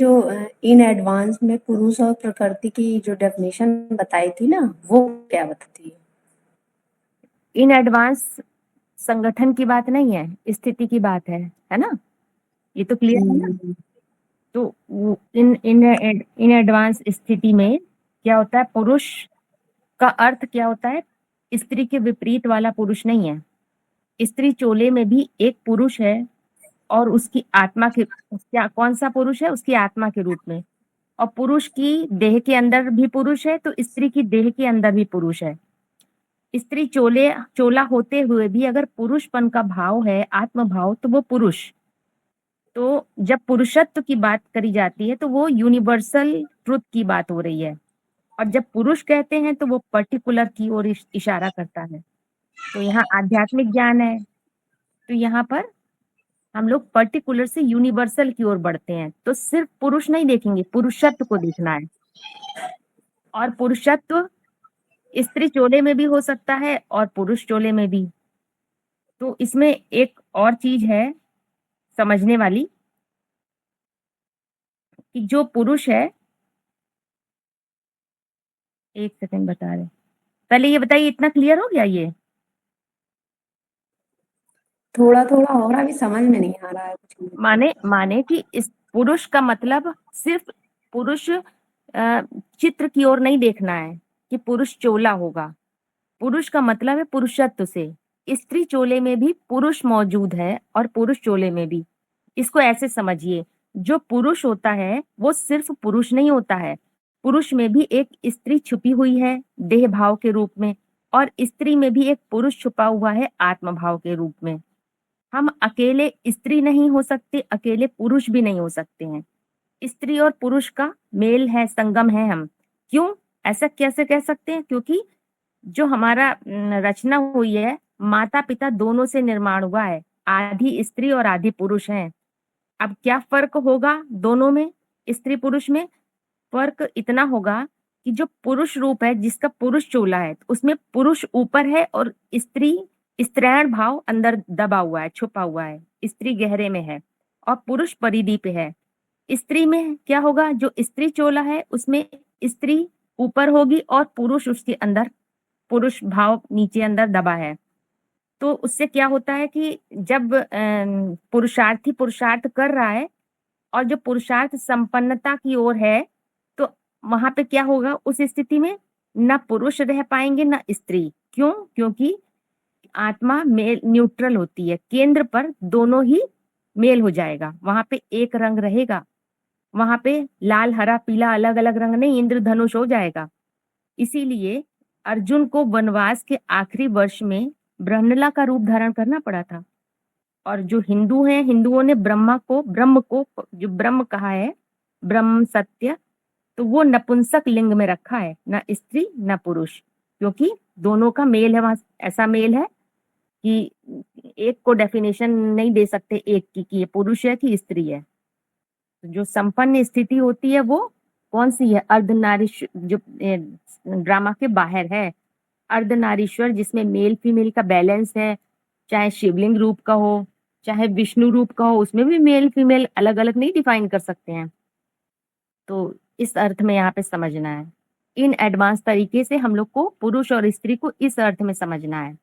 जो in advance में पुरुष और प्रकृति की जो डेफिनेशन बताई थी ना, वो क्या बताती है? इन एडवांस संगठन की बात नहीं है, स्थिति की बात है ना? ये तो क्लियर है ना? तो इन इन इन एडवांस स्थिति में क्या होता है, पुरुष का अर्थ क्या होता है, स्त्री के विपरीत वाला पुरुष नहीं है। स्त्री चोले में भी एक पुरुष है और उसकी आत्मा के, क्या कौन सा पुरुष है, उसकी आत्मा के रूप में। और पुरुष की देह के अंदर भी पुरुष है, तो स्त्री की देह के अंदर भी पुरुष है। स्त्री चोला होते हुए भी अगर पुरुषपन का भाव है, आत्म भाव, तो वो पुरुष। तो जब पुरुषत्व की बात करी जाती है तो वो यूनिवर्सल ट्रुथ की बात हो रही है, और जब पुरुष कहते हैं तो वो पर्टिकुलर की ओर इशारा करता है। तो यहाँ आध्यात्मिक ज्ञान है, तो यहाँ पर हम लोग पर्टिकुलर से यूनिवर्सल की ओर बढ़ते हैं। तो सिर्फ पुरुष नहीं देखेंगे, पुरुषत्व को देखना है। और पुरुषत्व स्त्री चोले में भी हो सकता है और पुरुष चोले में भी। तो इसमें एक और चीज है समझने वाली, कि जो पुरुष है, एक सेकंड बता रहे, पहले ये बताइए, इतना क्लियर हो गया ये? थोड़ा थोड़ा और अभी समझ में नहीं आ रहा है कुछ मुझे। माने कि इस पुरुष का मतलब सिर्फ पुरुष चित्र की ओर नहीं देखना है कि पुरुष चोला होगा। पुरुष का मतलब है पुरुषत्व से। स्त्री चोले में भी पुरुष मौजूद है और पुरुष चोले में भी। इसको ऐसे समझिए, जो पुरुष होता है वो सिर्फ पुरुष नहीं होता है, पुरुष में भी एक स्त्री छुपी हुई है देह भाव के रूप में, और स्त्री में भी एक पुरुष छुपा हुआ है आत्म भाव के रूप में। हम अकेले स्त्री नहीं हो सकते, अकेले पुरुष भी नहीं हो सकते हैं। स्त्री और पुरुष का मेल है, संगम है हम। क्यों ऐसा कैसे कह सकते हैं? क्योंकि जो हमारा रचना हुई है, माता पिता दोनों से निर्माण हुआ है, आधी स्त्री और आधी पुरुष हैं। अब क्या फर्क होगा दोनों में, स्त्री पुरुष में? फर्क इतना होगा कि जो पुरुष रूप है, जिसका पुरुष चोला है, उसमें पुरुष ऊपर है और स्त्री, स्त्रैण भाव अंदर दबा हुआ है, छुपा हुआ है। स्त्री गहरे में है और पुरुष परिधि पे है। स्त्री में क्या होगा, जो स्त्री चोला है उसमें स्त्री ऊपर होगी और पुरुष उसके अंदर, पुरुष भाव नीचे अंदर दबा है। तो उससे क्या होता है कि जब पुरुषार्थी पुरुषार्थ कर रहा है और जो पुरुषार्थ संपन्नता की ओर है, तो वहां पे क्या होगा, उस स्थिति में ना पुरुष रह पाएंगे ना स्त्री। क्यों? क्योंकि आत्मा मेल न्यूट्रल होती है, केंद्र पर दोनों ही मेल हो जाएगा, वहां पे एक रंग रहेगा। वहां पे लाल हरा पीला अलग अलग रंग नहीं, इंद्रधनुष हो जाएगा। इसीलिए अर्जुन को वनवास के आखिरी वर्ष में ब्रह्मला का रूप धारण करना पड़ा था। और जो हिंदू हैं, हिंदुओं ने ब्रह्म को जो ब्रह्म कहा है, ब्रह्म सत्य, तो वो नपुंसक लिंग में रखा है, ना स्त्री ना पुरुष, क्योंकि दोनों का मेल है। वहां ऐसा मेल है कि एक को डेफिनेशन नहीं दे सकते एक की कि ये पुरुष है कि स्त्री है। जो संपन्न स्थिति होती है वो कौन सी है? अर्धनारीश्वर, जो ड्रामा के बाहर है, अर्धनारीश्वर, जिसमें मेल फीमेल का बैलेंस है। चाहे शिवलिंग रूप का हो, चाहे विष्णु रूप का हो, उसमें भी मेल फीमेल अलग अलग नहीं डिफाइन कर सकते हैं। तो इस अर्थ में यहाँ पे समझना है, इन एडवांस तरीके से हम लोग को पुरुष और स्त्री को इस अर्थ में समझना है।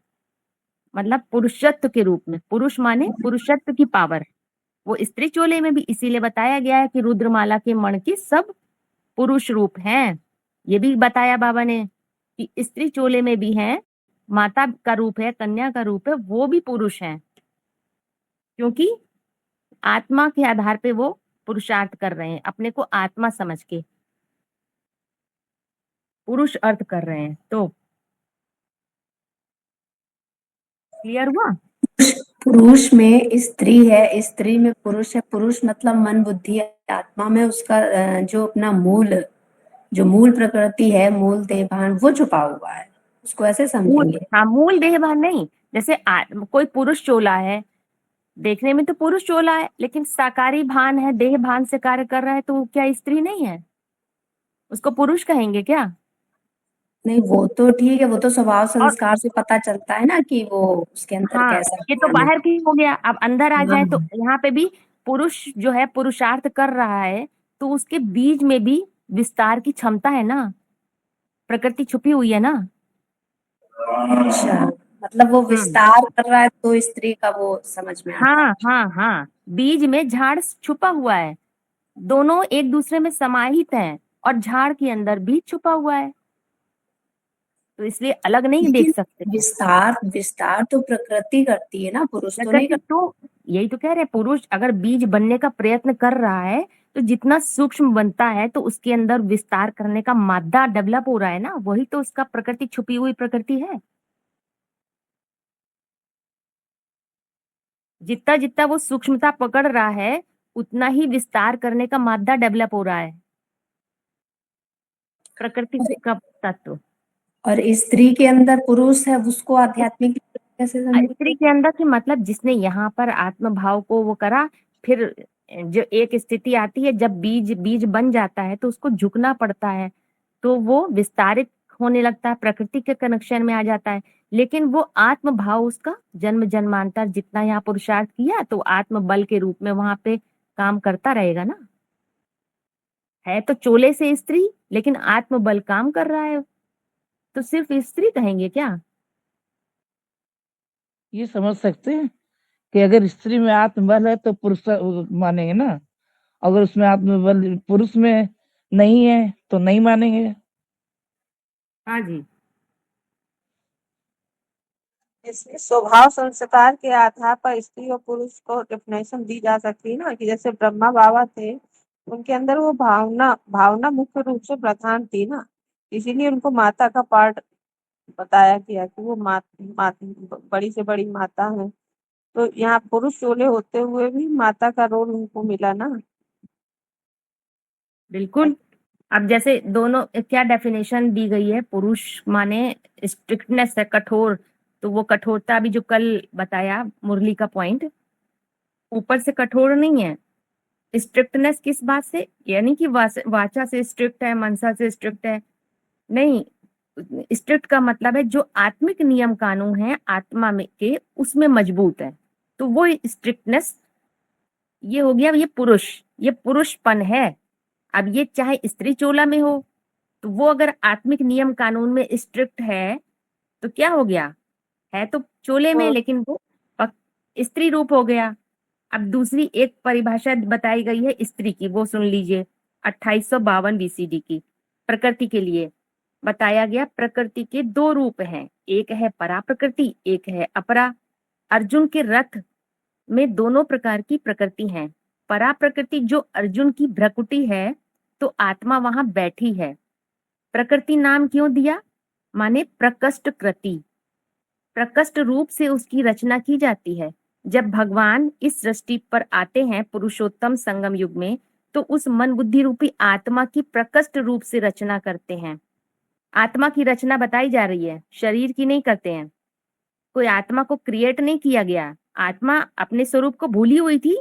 मतलब पुरुषत्व के रूप में, पुरुष माने पुरुषत्व की पावर। वो स्त्री चोले में भी इसीलिए बताया गया है कि रुद्रमाला के मण के सब पुरुष रूप हैं। ये भी बताया बाबा ने कि स्त्री चोले में भी है, माता का रूप है, कन्या का रूप है, वो भी पुरुष हैं, क्योंकि आत्मा के आधार पे वो पुरुषार्थ कर रहे हैं, अपने को आत्मा समझ के पुरुष अर्थ कर रहे हैं। तो क्लियर हुआ? पुरुष में स्त्री है, स्त्री में पुरुष है। पुरुष मतलब मन बुद्धि आत्मा में उसका जो अपना जो मूल प्रकृति है, मूल देहभान, वो छुपा हुआ है। उसको ऐसे समझेंगे। हाँ, मूल देहभान नहीं। जैसे कोई पुरुष चोला है, देखने में तो पुरुष चोला है, लेकिन साकारी भान है, देह भान से कार्य कर रहा है, तो वो क्या स्त्री नहीं है? उसको पुरुष कहेंगे क्या? नहीं, वो तो ठीक है, वो तो स्वभाव और संस्कार से पता चलता है ना कि वो उसके अंदर हाँ, कैसा ये तो ज्ञान है। बाहर की हो गया। अब अंदर आ जाए तो हाँ। यहाँ पे भी पुरुष जो है पुरुषार्थ कर रहा है, तो उसके बीज में भी विस्तार की क्षमता है ना, प्रकृति छुपी हुई है ना। अच्छा, मतलब वो हम्म। विस्तार कर रहा है तो स्त्री का वो समझ में आता है। हाँ हाँ हाँ, बीज में झाड़ छुपा हुआ है, दोनों एक दूसरे में समाहित हैं, और झाड़ के अंदर बीज छुपा हुआ है, तो इसलिए अलग नहीं देख लेकिन सकते हैं। विस्तार विस्तार तो प्रकृति करती है ना, पुरुष तो नहीं प्रकृति करता। तो, यही तो कह रहे हैं, पुरुष अगर बीज बनने का प्रयत्न कर रहा है तो जितना सूक्ष्म बनता है तो उसके अंदर विस्तार करने का मादा डेवलप हो रहा है ना, वही तो उसका प्रकृति, छुपी हुई प्रकृति है। जितना जितना वो सूक्ष्मता पकड़ रहा है उतना ही विस्तार करने का मादा डेवलप हो रहा है, प्रकृति और, का तत्व। और स्त्री के अंदर पुरुष है, उसको आध्यात्मिक कैसे स्त्री समझेंगे। के अंदर की मतलब जिसने यहाँ पर आत्म भाव को वो करा, फिर जो एक स्थिति आती है जब बीज बीज बन जाता है तो उसको झुकना पड़ता है, तो वो विस्तारित होने लगता है, प्रकृति के कनेक्शन में आ जाता है। लेकिन वो आत्म भाव उसका जन्म जन्मांतर जितना यहाँ पुरुषार्थ किया तो आत्म बल के रूप में वहां पे काम करता रहेगा ना। है तो चोले से स्त्री, लेकिन आत्म बल काम कर रहा है, तो सिर्फ स्त्री कहेंगे क्या। ये समझ सकते हैं कि अगर स्त्री में आत्मबल है तो पुरुष मानेंगे ना, अगर उसमें आत्मबल पुरुष में नहीं है तो नहीं मानेंगे। हाँ जी। इसमें स्वभाव संस्कार के आधार पर स्त्री और पुरुष को डेफिनेशन दी जा सकती है ना, कि जैसे ब्रह्मा बाबा थे, उनके अंदर वो भावना भावना मुख्य रूप से प्रधान थी ना, इसीलिए उनको माता का पार्ट बताया गया कि वो बड़ी से बड़ी माता है। तो यहाँ पुरुष चोले होते हुए भी माता का रोल उनको मिला ना। बिल्कुल। अब जैसे दोनों क्या डेफिनेशन दी गई है, पुरुष माने स्ट्रिक्टनेस है, कठोर, तो वो कठोरता अभी जो कल बताया मुरली का पॉइंट, ऊपर से कठोर नहीं है। स्ट्रिक्टनेस किस बात से, यानी कि वाचा से स्ट्रिक्ट है, मनसा से स्ट्रिक्ट है, नहीं। स्ट्रिक्ट का मतलब है जो आत्मिक नियम कानून है आत्मा में के, उसमें मजबूत है, तो वो स्ट्रिक्टनेस, ये हो गया, ये पुरुष, ये पुरुषपन है। अब ये चाहे स्त्री चोला में हो, तो वो अगर आत्मिक नियम कानून में स्ट्रिक्ट है तो क्या हो गया, है तो चोले में लेकिन वो स्त्री रूप हो गया। अब दूसरी एक परिभाषा बताई गई है स्त्री की, वो सुन लीजिए, 2852 बीसीडी की। प्रकृति के लिए बताया गया, प्रकृति के दो रूप हैं, एक है परा प्रकृति, एक है अपरा। अर्जुन के रथ में दोनों प्रकार की प्रकृति हैं। परा प्रकृति जो अर्जुन की भ्रकुटी है, तो आत्मा वहां बैठी है। प्रकृति नाम क्यों दिया, माने प्रकृष्ट कृति, प्रकृष्ट रूप से उसकी रचना की जाती है। जब भगवान इस सृष्टि पर आते हैं पुरुषोत्तम संगम युग में, तो उस मन बुद्धि रूपी आत्मा की प्रकृष्ट रूप से रचना करते हैं। आत्मा की रचना बताई जा रही है, शरीर की नहीं करते हैं। कोई आत्मा को क्रिएट नहीं किया गया, आत्मा अपने स्वरूप को भूली हुई थी,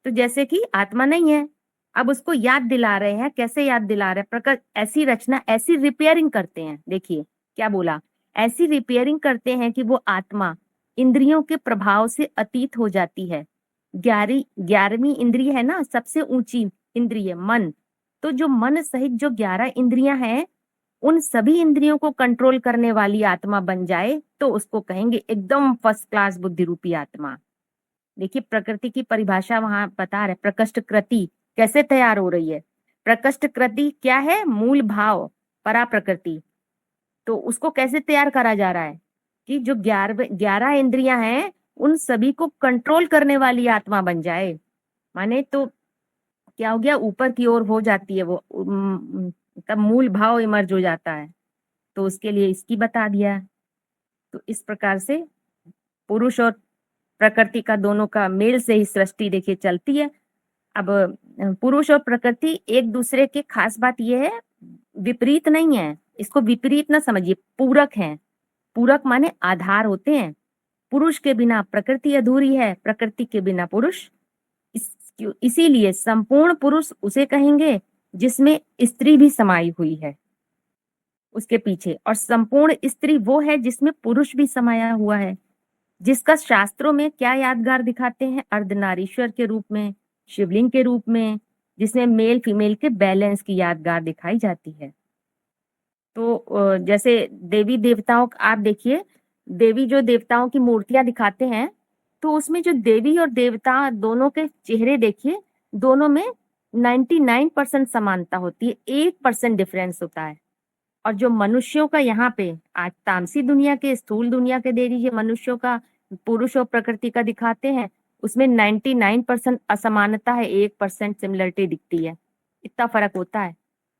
तो जैसे कि आत्मा नहीं है, अब उसको याद दिला रहे हैं। कैसे याद दिला रहे हैं, प्रकृति ऐसी रचना, ऐसी रिपेयरिंग करते हैं। देखिए क्या बोला, ऐसी रिपेयरिंग करते हैं कि वो आत्मा इंद्रियों के प्रभाव से अतीत हो जाती है। 11वीं इंद्रिय है ना, सबसे ऊंची इंद्रिय मन, तो जो मन सहित जो 11 इंद्रियां हैं, उन सभी इंद्रियों को कंट्रोल करने वाली आत्मा बन जाए तो उसको कहेंगे एकदम फर्स्ट क्लास बुद्धि रूपी आत्मा। देखिए प्रकृति की परिभाषा वहां बता रहे, प्रकृष्ट कृति कैसे तैयार हो रही है। प्रकृष्ट कृति क्या है, मूल भाव, परा प्रकृति, तो उसको कैसे तैयार करा जा रहा है कि जो 11 इंद्रियां हैं उन सभी को कंट्रोल करने वाली आत्मा बन जाए। माने तो क्या हो गया, ऊपर की ओर हो जाती है वो, तब मूल भाव इमर्ज हो जाता है, तो उसके लिए इसकी बता दिया। तो इस प्रकार से पुरुष और प्रकृति का दोनों का मेल से ही सृष्टि देखिए चलती है। अब पुरुष और प्रकृति एक दूसरे के खास बात यह है, विपरीत नहीं है, इसको विपरीत ना समझिए, पूरक हैं। पूरक माने आधार होते हैं। पुरुष के बिना प्रकृति अधूरी है, प्रकृति के बिना पुरुष। इसीलिए संपूर्ण पुरुष उसे कहेंगे जिसमें स्त्री भी समाई हुई है उसके पीछे, और संपूर्ण स्त्री वो है जिसमें पुरुष भी समाया हुआ है, जिसका शास्त्रों में क्या यादगार दिखाते हैं, अर्धनारीश्वर के रूप में, शिवलिंग के रूप में, जिसमें मेल फीमेल के बैलेंस की यादगार दिखाई जाती है। तो जैसे देवी देवताओं आप देखिए, देवी जो देवताओं की मूर्तियां दिखाते हैं, तो उसमें जो देवी और देवता दोनों के चेहरे देखिए, दोनों में 99% समानता होती है, 1% डिफरेंस होता है। और जो मनुष्यों का यहाँ पे आज तामसी दुनिया के, स्थूल दुनिया के दे दीजिए, मनुष्यों का पुरुष और प्रकृति का दिखाते हैं, उसमें 99% असमानता है, 1% सिमिलरिटी दिखती है। इतना फर्क होता है।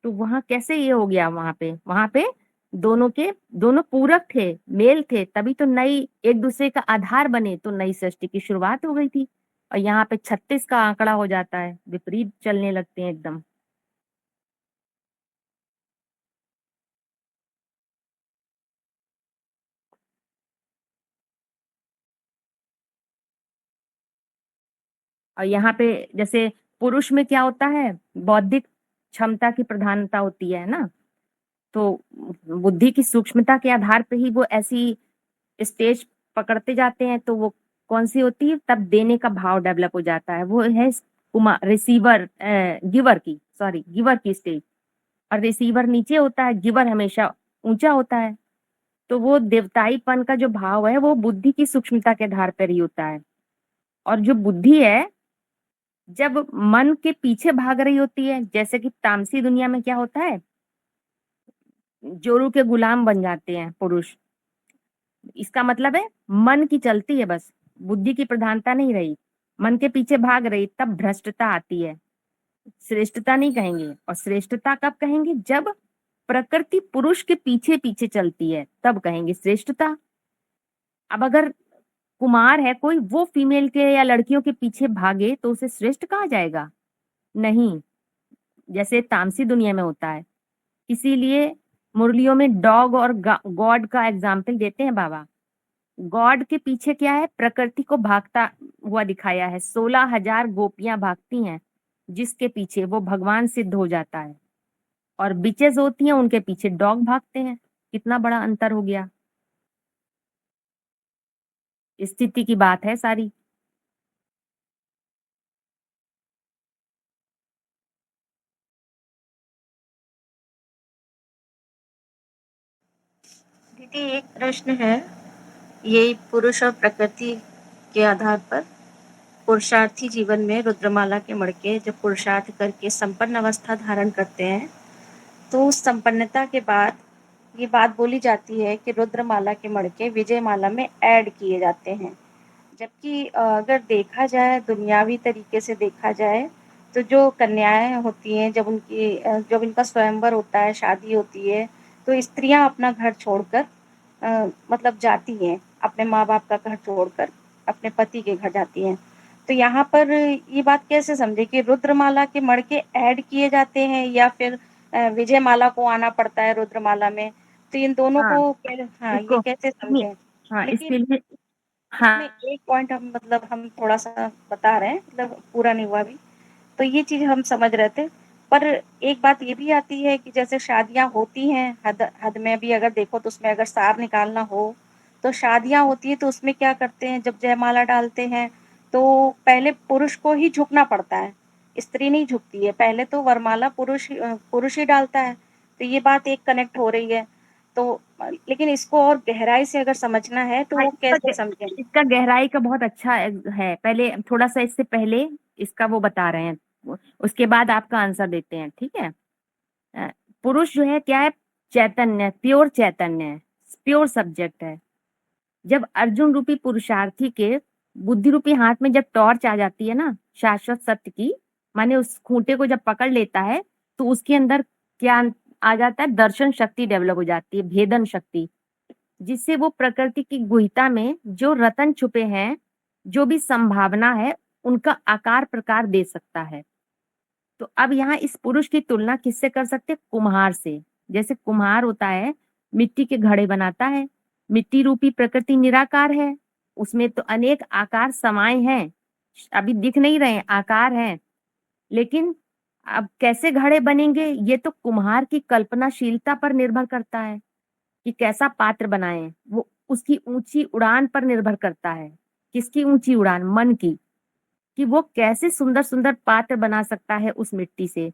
तो वहां कैसे ये हो गया? वहां पे दोनों पूरक थे, मेल थे, तभी तो नई एक दूसरे का आधार बने, तो नई सृष्टि की शुरुआत हो गई थी। और यहाँ पे 36 का आंकड़ा हो जाता है, विपरीत चलने लगते हैं एकदम। और यहाँ पे जैसे पुरुष में क्या होता है, बौद्धिक क्षमता की प्रधानता होती है ना, तो बुद्धि की सूक्ष्मता के आधार पे ही वो ऐसी स्टेज पकड़ते जाते हैं। तो वो कौन सी होती है? तब देने का भाव डेवलप हो जाता है, वो है गिवर की स्टेज। और रिसीवर नीचे होता है, गिवर हमेशा ऊंचा होता है। तो वो देवताईपन का जो भाव है वो बुद्धि की सूक्ष्मता के आधार पर ही होता है। और जो बुद्धि है, जब मन के पीछे भाग रही होती है, जैसे कि तामसी दुनिया में क्या होता है, जोरू के गुलाम बन जाते हैं पुरुष। इसका मतलब है मन की चलती है, बस बुद्धि की प्रधानता नहीं रही, मन के पीछे भाग रही, तब भ्रष्टता आती है। श्रेष्ठता नहीं कहेंगे। और श्रेष्ठता कब कहेंगे? जब प्रकृति पुरुष के पीछे पीछे चलती है, तब कहेंगे श्रेष्ठता। अब अगर कुमार है कोई, वो फीमेल के या लड़कियों के पीछे भागे, तो उसे श्रेष्ठ कहा जाएगा? नहीं, जैसे तामसी दुनिया में होता है। इसीलिए मुरलियों में डॉग और गॉड का एग्जाम्पल देते हैं बाबा। गॉड के पीछे क्या है? प्रकृति को भागता हुआ दिखाया है। 16,000 गोपियां भागती हैं, जिसके पीछे वो भगवान सिद्ध हो जाता है। और बिचेस होती हैं, उनके पीछे डॉग भागते हैं। कितना बड़ा अंतर हो गया। स्थिति की बात है सारी। दीदी एक प्रश्न है, ये पुरुष और प्रकृति के आधार पर पुरुषार्थी जीवन में रुद्रमाला के मड़के जब पुरुषार्थ करके संपन्न अवस्था धारण करते हैं, तो उस संपन्नता के बाद ये बात बोली जाती है कि रुद्रमाला के मड़के विजयमाला में ऐड किए जाते हैं। जबकि अगर देखा जाए, दुनियावी तरीके से देखा जाए, तो जो कन्याएं होती हैं, जब इनका स्वयंवर होता है, शादी होती है, तो स्त्रियां अपना घर छोड़कर मतलब जाती हैं, अपने माँ बाप का घर छोड़कर अपने पति के घर जाती हैं। तो यहाँ पर ये बात कैसे समझे कि रुद्रमाला के मड़के ऐड किए जाते हैं या फिर विजयमाला को आना पड़ता है रुद्रमाला में? तो इन दोनों हाँ, को ये इसको कैसे समझें? हाँ, लेकिन इसके लिए इसमें हाँ, एक पॉइंट हम थोड़ा सा बता रहे हैं, मतलब पूरा नहीं हुआ अभी, तो ये चीज हम समझ रहे थे। पर एक बात ये भी आती है कि जैसे शादियां होती हैं, हद में भी अगर देखो तो उसमें अगर सार निकालना हो, तो शादियां होती है तो उसमें क्या करते हैं, जब जयमाला डालते हैं तो पहले पुरुष को ही झुकना पड़ता है, स्त्री नहीं झुकती है। पहले तो वरमाला पुरुष ही डालता है। तो ये बात एक कनेक्ट हो रही है। तो लेकिन इसको और गहराई से अगर समझना है तो हाँ, वो कैसे समझें? इसका गहराई का बहुत अच्छा है। पहले थोड़ा सा इससे पहले इसका वो बता रहे हैं, उसके बाद आपका आंसर देते हैं, ठीक है। अ, पुरुष जो है क्या है? चैतन्य, प्योर चैतन्य है, प्योर सब्जेक्ट है। जब अर्जुन रूपी पुरुषार्थी के बुद्धि रूपी हाथ में जब टॉर्च आ जाती है ना, शाश्वत सत्य की, माने उस खूंटे को जब पकड़ लेता है, तो उसके अंदर क्या आ जाता है? दर्शन शक्ति डेवलप हो जाती है, भेदन शक्ति, जिससे वो प्रकृति की गुहिता में जो रतन छुपे हैं, जो भी संभावना है, उनका आकार प्रकार दे सकता है। तो अब यहाँ इस पुरुष की तुलना किससे कर सकते हैं? कुम्हार से। जैसे कुम्हार होता है, मिट्टी के घड़े बनाता है, मिट्टी रूपी प्रकृति निराकार है, उसमें तो अनेक आकार समाये हैं, अभी दिख नहीं रहे, आकार हैं। लेकिन अब कैसे घड़े बनेंगे, ये तो कुम्हार की कल्पनाशीलता पर निर्भर करता है कि कैसा पात्र बनाए। वो उसकी ऊंची उड़ान पर निर्भर करता है। किसकी ऊंची उड़ान? मन की, कि वो कैसे सुंदर सुंदर पात्र बना सकता है उस मिट्टी से,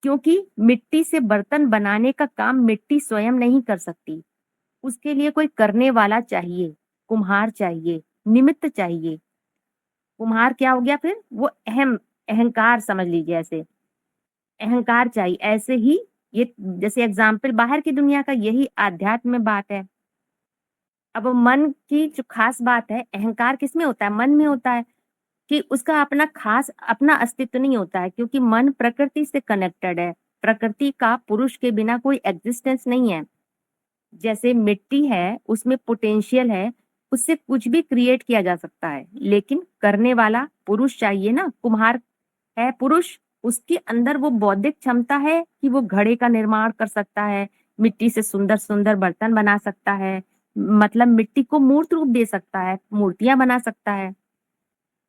क्योंकि मिट्टी से बर्तन बनाने का काम मिट्टी स्वयं नहीं कर सकती। उसके लिए कोई करने वाला चाहिए, कुम्हार चाहिए, निमित्त चाहिए। कुम्हार क्या हो गया फिर? वो अहंकार समझ लीजिए, ऐसे अहंकार चाहिए। ऐसे ही ये जैसे एग्जाम्पल बाहर की दुनिया का, यही आध्यात्म में बात है। अब मन की जो खास बात है, अहंकार किस में होता है? मन में होता है, कि उसका अपना खास अपना अस्तित्व नहीं होता है, क्योंकि मन प्रकृति से कनेक्टेड है। प्रकृति का पुरुष के बिना कोई एग्जिस्टेंस नहीं है। जैसे मिट्टी है, उसमें पोटेंशियल है, उससे कुछ भी क्रिएट किया जा सकता है, लेकिन करने वाला पुरुष चाहिए ना। कुम्हार है पुरुष, उसके अंदर वो बौद्धिक क्षमता है कि वो घड़े का निर्माण कर सकता है, मिट्टी से सुंदर सुंदर बर्तन बना सकता है, मतलब मिट्टी को मूर्त रूप दे सकता है, मूर्तियां बना सकता है।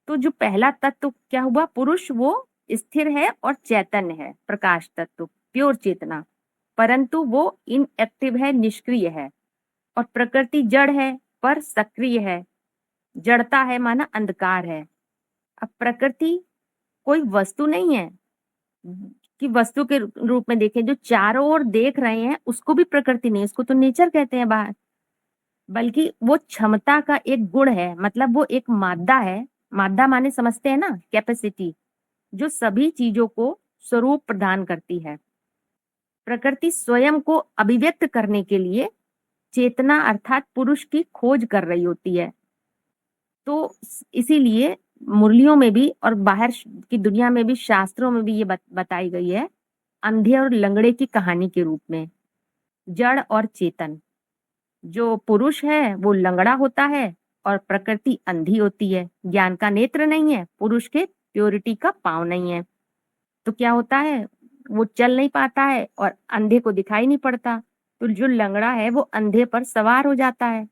तो जो पहला तत्व क्या हुआ? पुरुष वो स्थिर है और चैतन्य है, प्रकाश तत्व, प्योर चेतना, परंतु वो इनएक्टिव है, निष्क्रिय है। और प्रकृति जड़ है पर सक्रिय है। जड़ता है माना अंधकार है। अब प्रकृति कोई वस्तु नहीं है कि वस्तु के रूप में देखें। जो चारों ओर देख रहे हैं उसको भी प्रकृति नहीं, उसको तो नेचर कहते हैं बाहर, बल्कि वो क्षमता का एक गुण है। मतलब वो एक मादा है। मादा माने समझते हैं ना, कैपेसिटी, जो सभी चीजों को स्वरूप प्रदान करती है। प्रकृति स्वयं को अभिव्यक्त करने के लिए चेतना अर्थात पुरुष की खोज कर रही होती है। तो इसीलिए मुरलियों में भी और बाहर की दुनिया में भी, शास्त्रों में भी ये बताई गई है, अंधे और लंगड़े की कहानी के रूप में। जड़ और चेतन, जो पुरुष है वो लंगड़ा होता है और प्रकृति अंधी होती है। ज्ञान का नेत्र नहीं है, पुरुष के प्योरिटी का पांव नहीं है। तो क्या होता है? वो चल नहीं पाता है और अंधे को दिखाई नहीं पड़ता। तो जो लंगड़ा है वो अंधे पर सवार हो जाता है।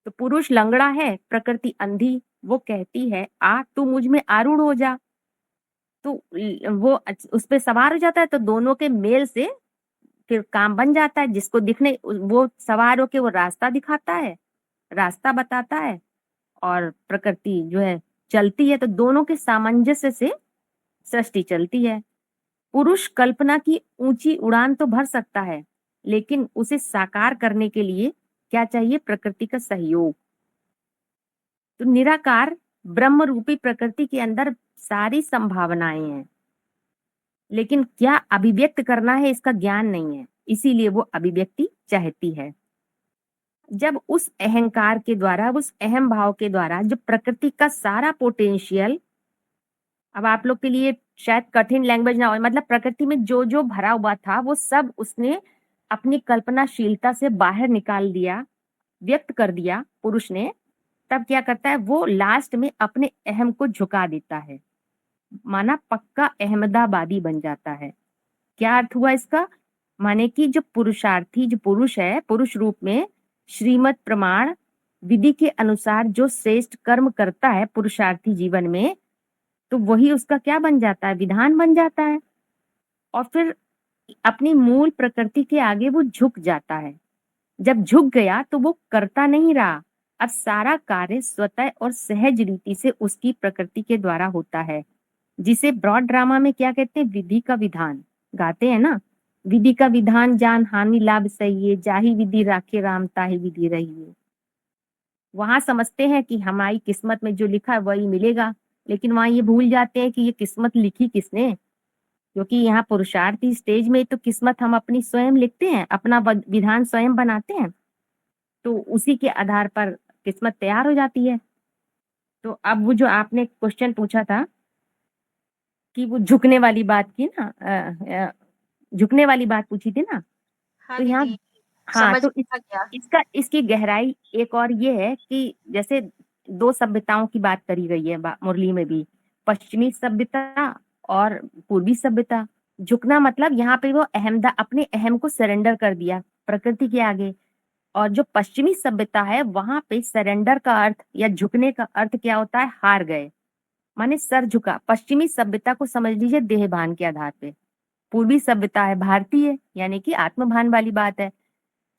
तो पुरुष लंगड़ा है, प्रकृति अंधी, वो कहती है आ तू मुझ में आरूढ़ हो जा। तो वो उस पे सवार हो जाता है। तो दोनों के मेल से फिर काम बन जाता है। जिसको दिखने, वो सवार होके वो रास्ता दिखाता है, रास्ता बताता है, और प्रकृति जो है चलती है। तो दोनों के सामंजस्य से सृष्टि चलती है। पुरुष कल्पना की ऊंची उड़ान तो भर सकता है, लेकिन उसे साकार करने के लिए क्या चाहिए? प्रकृति का सहयोग। तो निराकार ब्रह्म रूपी प्रकृति के अंदर सारी संभावनाएं हैं, लेकिन क्या अभिव्यक्त करना है इसका ज्ञान नहीं है। इसीलिए वो अभिव्यक्ति चाहती है। जब उस अहंकार के द्वारा, उस अहम भाव के द्वारा, जो प्रकृति का सारा पोटेंशियल, अब आप लोग के लिए शायद कठिन लैंग्वेज ना हो, मतलब प्रकृति में जो जो भरा हुआ था वो सब उसने अपनी कल्पनाशीलता से बाहर निकाल दिया, व्यक्त कर दिया पुरुष ने। तब क्या करता है? वो लास्ट में अपने अहम को झुका देता है, माना पक्का अहमदाबादी बन जाता है। क्या अर्थ हुआ इसका? माने कि जो पुरुषार्थी, जो पुरुष है, पुरुष रूप में श्रीमत प्रमाण विधि के अनुसार जो श्रेष्ठ कर्म करता है पुरुषार्थी जीवन में, तो वही उसका क्या बन जाता है? विधान बन जाता है। और फिर अपनी मूल प्रकृति के आगे वो झुक जाता है। जब झुक गया तो वो करता नहीं रहा। अब सारा कार्य स्वतः और सहज रीति से उसकी प्रकृति के द्वारा होता है, जिसे ब्रॉड ड्रामा में क्या कहते हैं? विधि का विधान गाते हैं ना। विधि का विधान जान हानि लाभ सही, जाही विधि राखे राम ताही विधि रही। वहां समझते हैं कि हमारी किस्मत में जो लिखा है वही मिलेगा, लेकिन वहां ये भूल जाते हैं कि ये किस्मत लिखी किसने। क्योंकि यहाँ पुरुषार्थी स्टेज में तो किस्मत हम अपनी स्वयं लिखते हैं, अपना विधान स्वयं बनाते हैं, तो उसी के आधार पर किस्मत तैयार हो जाती है। तो अब वो जो आपने क्वेश्चन पूछा था कि वो झुकने वाली बात की ना, झुकने वाली बात पूछी थी ना, हाँ तो यहाँ, दीदी, हाँ, समझ तो में आ गया। इसकी गहराई एक और ये है कि जैसे दो सभ्यताओं की बात करी गई है मुरली में भी, पश्चिमी सभ्यता और पूर्वी सभ्यता। झुकना मतलब यहाँ पे वो अपने अहम को सरेंडर कर दिया प्रकृति के आगे। और जो पश्चिमी सभ्यता है वहां पे सरेंडर का अर्थ या झुकने का अर्थ क्या होता है? हार गए, माने सर झुका। पश्चिमी सभ्यता को समझ लीजिए देहभान के आधार पे, पूर्वी सभ्यता है भारतीय, यानी कि आत्मभान वाली बात है।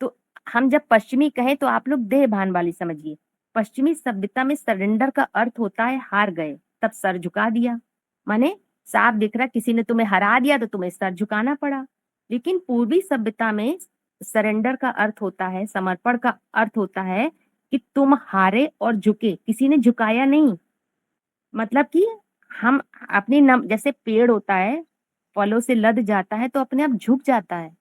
तो हम जब पश्चिमी कहें तो आप लोग देहभान वाली समझिए। पश्चिमी सभ्यता में सरेंडर का अर्थ होता है हार गए, तब सर झुका दिया। माने साफ दिख रहा किसी ने तुम्हें हरा दिया तो तुम्हें सर झुकाना पड़ा। लेकिन पूर्वी सभ्यता में सरेंडर का अर्थ होता है, समर्पण का अर्थ होता है कि तुम हारे और झुके, किसी ने झुकाया नहीं। मतलब कि हम अपनी जैसे पेड़ होता है फलों से लद जाता है तो अपने आप झुक जाता है,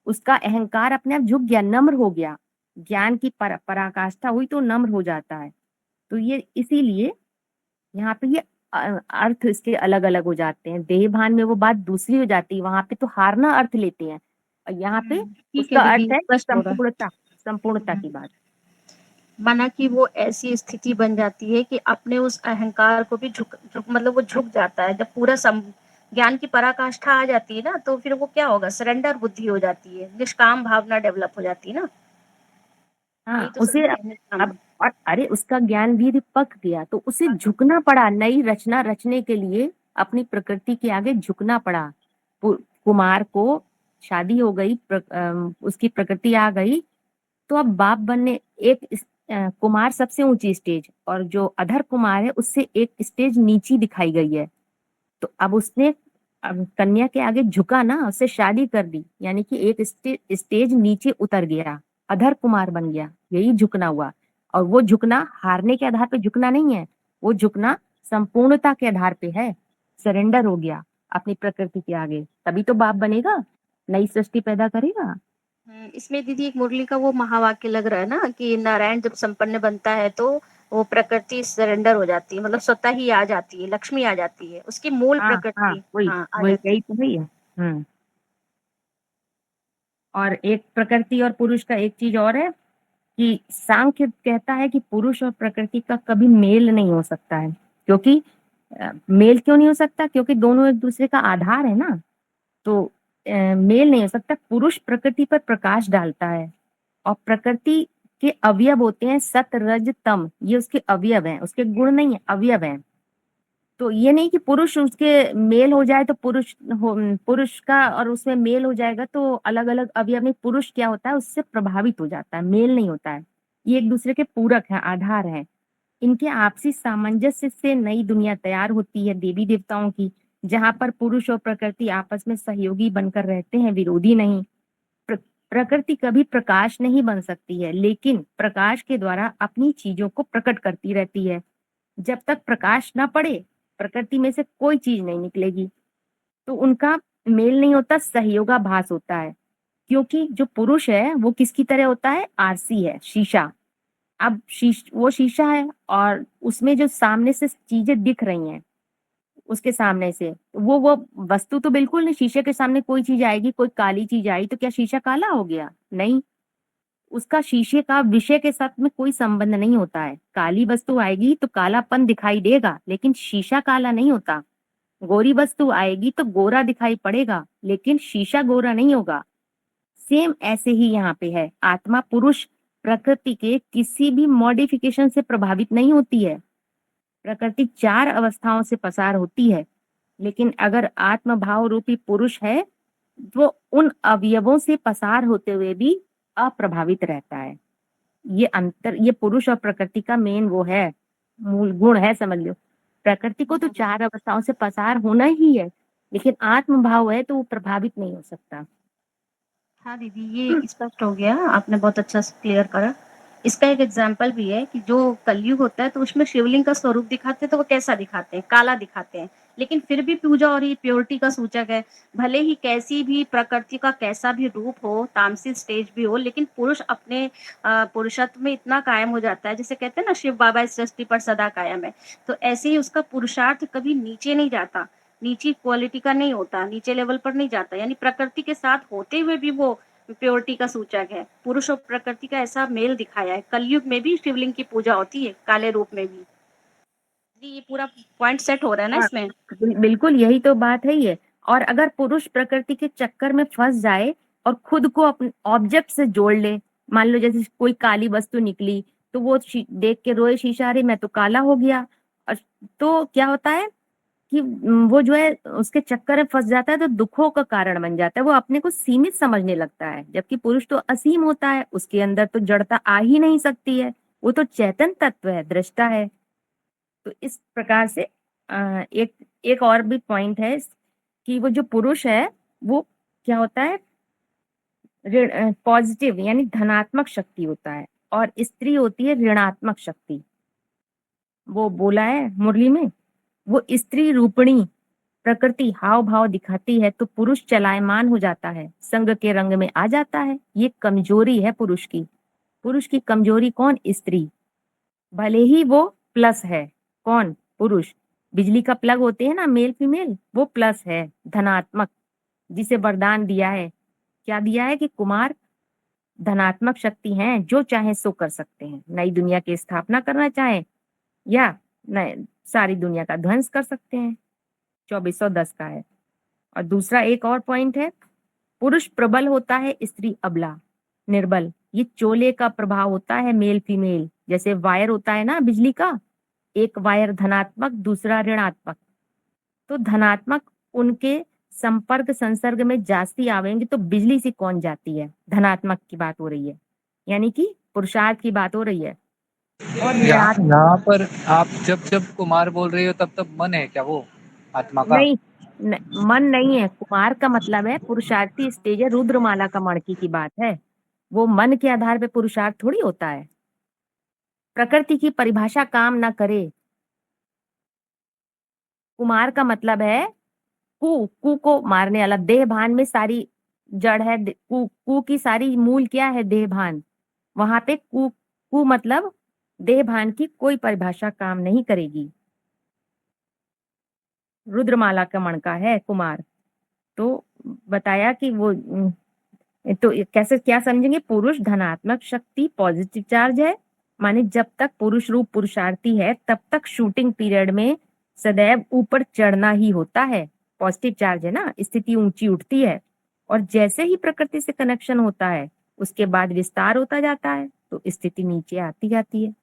उसका अहंकार अपने आप झुक गया, नम्र हो गया, ज्ञान की पराकाष्ठा हुई तो नम्र हो जाता है। तो ये इसीलिए यहाँ पे ये अर्थ इसके अलग अलग हो जाते हैं। देह भान में वो बात दूसरी हो जाती है, वहां पे तो हारना अर्थ लेते हैं, और यहाँ पे ठीक उसका है अर्थ दीदी, है स्पष्ट हो रहा है। संपूर्णता की बात। माना कि वो ऐसी स्थिति बन जाती है कि अपने उस अहंकार को भी मतलब वो झुक जाता है। जब पूरा ज्ञान की पराकाष्ठा आ जाती है ना, तो फिर वो क्या होगा, सरेंडर बुद्धि हो जाती है, निष्काम भावना डेवलप हो जाती है ना। हाँ, यही तो उसे सत्य है, निष्काम। अब और अरे उसका ज्ञान भी पक गया तो उसे झुकना पड़ा, नई रचना रचने के लिए अपनी प्रकृति के आगे झुकना पड़ा। कुमार को शादी हो गई, उसकी प्रकृति आ गई, तो अब बाप बनने कुमार सबसे ऊंची स्टेज, और जो अधर कुमार है उससे एक स्टेज नीची दिखाई गई है। तो अब उसने कन्या के आगे झुका ना, उससे शादी कर दी, यानी कि एक स्टेज नीचे उतर गया, अधर कुमार बन गया, यही झुकना हुआ। और वो झुकना हारने के आधार पे झुकना नहीं है, वो झुकना संपूर्णता के आधार पे है, सरेंडर हो गया अपनी प्रकृति के आगे, तभी तो बाप बनेगा, नई सृष्टि पैदा करेगा। इसमें दीदी एक मुरली का वो महावाक्य लग रहा है ना कि नारायण जब संपन्न बनता है तो वो प्रकृति सरेंडर हो जाती है, मतलब स्वतः ही आ जाती है, लक्ष्मी आ जाती है, उसकी मूल हाँ हाँ, प्रकृति वही हाँ आ वही जाती है। यही तो वही है। और एक प्रकृति और पुरुष का एक चीज और है कि सांख्य कहता है कि पुरुष और प्रकृति का कभी मेल नहीं हो सकता है। क्योंकि मेल क्यों नहीं हो सकता? क्योंकि दोनों एक दूसरे का आधार है ना, तो मेल नहीं हो सकता। पुरुष प्रकृति पर प्रकाश डालता है, और प्रकृति के अवयव होते हैं सत रज तम, ये उसके अवयव हैं, उसके गुण नहीं है, अवयव हैं। तो ये नहीं कि पुरुष उसके मेल हो जाए तो पुरुष का और उसमें मेल हो जाएगा तो अलग अलग अवयव नहीं, पुरुष क्या होता है उससे प्रभावित हो जाता है, मेल नहीं होता है। ये एक दूसरे के पूरक हैं, आधार हैं। इनके आपसी सामंजस्य से नई दुनिया तैयार होती है देवी देवताओं की, जहां पर पुरुष और प्रकृति आपस में सहयोगी बनकर रहते हैं, विरोधी नहीं। प्रकृति कभी प्रकाश नहीं बन सकती है, लेकिन प्रकाश के द्वारा अपनी चीजों को प्रकट करती रहती है। जब तक प्रकाश न पड़े प्रकृति में से कोई चीज नहीं निकलेगी, तो उनका मेल नहीं होता, सहयोगाभास होता है। क्योंकि जो पुरुष है वो किसकी तरह होता है? आरसी है, शीशा। अब वो शीशा है और उसमें जो सामने से चीजें दिख रही हैं, उसके सामने से वो वस्तु तो बिल्कुल नहीं, शीशे के सामने कोई चीज आएगी, कोई काली चीज आई तो क्या शीशा काला हो गया? नहीं, उसका शीशे का विषय के साथ में कोई संबंध नहीं होता है। काली वस्तु आएगी तो कालापन दिखाई देगा, लेकिन शीशा काला नहीं होता। गोरी वस्तु आएगी तो गोरा दिखाई पड़ेगा, लेकिन शीशा गोरा नहीं होगा। सेम ऐसे ही यहाँ पे है, आत्मा पुरुष प्रकृति के किसी भी मॉडिफिकेशन से प्रभावित नहीं होती है। प्रकृति 4 अवस्थाओं से पसार होती है, लेकिन अगर आत्म भाव रूपी पुरुष है वो उन अवयवों से पसार होते हुए भी अप्रभावित रहता है। ये अंतर, ये पुरुष और प्रकृति का मेन वो है, मूल गुण है, समझ लो। प्रकृति को तो 4 अवस्थाओं से पसार होना ही है, लेकिन आत्म भाव है तो वो प्रभावित नहीं हो सकता। हाँ दीदी, ये स्पष्ट हो गया, आपने बहुत अच्छा से क्लियर करा। इसका एक एग्जाम्पल भी है कि जो कलयुग होता है तो उसमें शिवलिंग का स्वरूप दिखाते हैं तो वो कैसा दिखाते हैं? काला दिखाते हैं, लेकिन फिर भी पूजा और ये प्योरिटी का सूचक है। भले ही कैसी भी प्रकृति का कैसा भी रूप हो, तामसिक स्टेज भी हो, लेकिन पुरुष अपने पुरुषत्व में इतना कायम हो जाता है, जैसे कहते हैं ना शिव बाबा इस सृष्टि पर सदा कायम है। तो ऐसे ही उसका पुरुषार्थ कभी नीचे नहीं जाता, नीची क्वालिटी का नहीं होता, नीचे लेवल पर नहीं जाता, यानी प्रकृति के साथ होते हुए भी वो प्योरिटी का सूचक है। पुरुष और प्रकृति का ऐसा मेल दिखाया है। कलयुग में भी शिवलिंग की पूजा होती है, काले रूप में भी। जी, ये पूरा पॉइंट सेट हो रहा है ना इसमें? बिल्कुल यही तो बात है ये। और अगर पुरुष प्रकृति के चक्कर में फंस जाए और खुद को अपने ऑब्जेक्ट से जोड़ ले, मान लो जैसे कोई काली वस्तु निकली तो वो देख के रोए शीशा, अरे मैं तो काला हो गया, और तो क्या होता है कि वो जो है उसके चक्कर में फंस जाता है तो दुखों का कारण बन जाता है, वो अपने को सीमित समझने लगता है। जबकि पुरुष तो असीम होता है, उसके अंदर तो जड़ता आ ही नहीं सकती है, वो तो चैतन तत्व है, दृष्टा है। तो इस प्रकार से एक एक और भी पॉइंट है कि वो जो पुरुष है वो क्या होता है, पॉजिटिव यानी धनात्मक शक्ति होता है, और स्त्री होती है ऋणात्मक शक्ति। वो बोला है मुरली में, वो स्त्री रूपणी प्रकृति हाव भाव दिखाती है तो पुरुष चलायमान हो जाता है, संग के रंग में आ जाता है। ये कमजोरी है पुरुष की। पुरुष की कमजोरी कौन? स्त्री। भले ही वो प्लस है, कौन? पुरुष। बिजली का प्लग होते हैं ना मेल फीमेल, वो प्लस है धनात्मक, जिसे वरदान दिया है। क्या दिया है कि कुमार धनात्मक शक्ति हैं, जो चाहे सो कर सकते हैं। नई दुनिया की स्थापना करना चाहे या नए सारी दुनिया का ध्वंस कर सकते हैं। 2410 का है। और दूसरा एक और पॉइंट है, पुरुष प्रबल होता है, स्त्री अबला निर्बल। ये चोले का प्रभाव होता है मेल फीमेल। जैसे वायर होता है ना बिजली का, एक वायर धनात्मक दूसरा ऋणात्मक, तो धनात्मक उनके संपर्क संसर्ग में जास्ती आवेंगे तो बिजली से कौन जाती है? धनात्मक की बात हो रही है, यानी कि पुरुषार्थ की बात हो रही है। और यहाँ पर आप जब जब कुमार बोल रही हो तब तब मन है क्या वो आत्मा का? नहीं, मन नहीं है। कुमार का मतलब है पुरुषार्थी स्टेज है, रुद्रमाला का मणकी की बात है। वो मन के आधार पे पुरुषार्थ थोड़ी होता है। प्रकृति की परिभाषा काम ना करे। कुमार का मतलब है कु को मारने वाला। देह भान में सारी जड़ है। कु की सारी मूल क्या है? देह भान। वहां पे कु मतलब देह भान की कोई परिभाषा काम नहीं करेगी। रुद्रमाला का मणका है कुमार। तो बताया कि वो तो कैसे क्या समझेंगे? पुरुष धनात्मक शक्ति पॉजिटिव चार्ज है, माने जब तक पुरुष रूप पुरुषार्थी है तब तक शूटिंग पीरियड में सदैव ऊपर चढ़ना ही होता है। पॉजिटिव चार्ज है ना, स्थिति ऊंची उठती है। और जैसे ही प्रकृति से कनेक्शन होता है उसके बाद विस्तार होता जाता है तो स्थिति नीचे आती जाती है।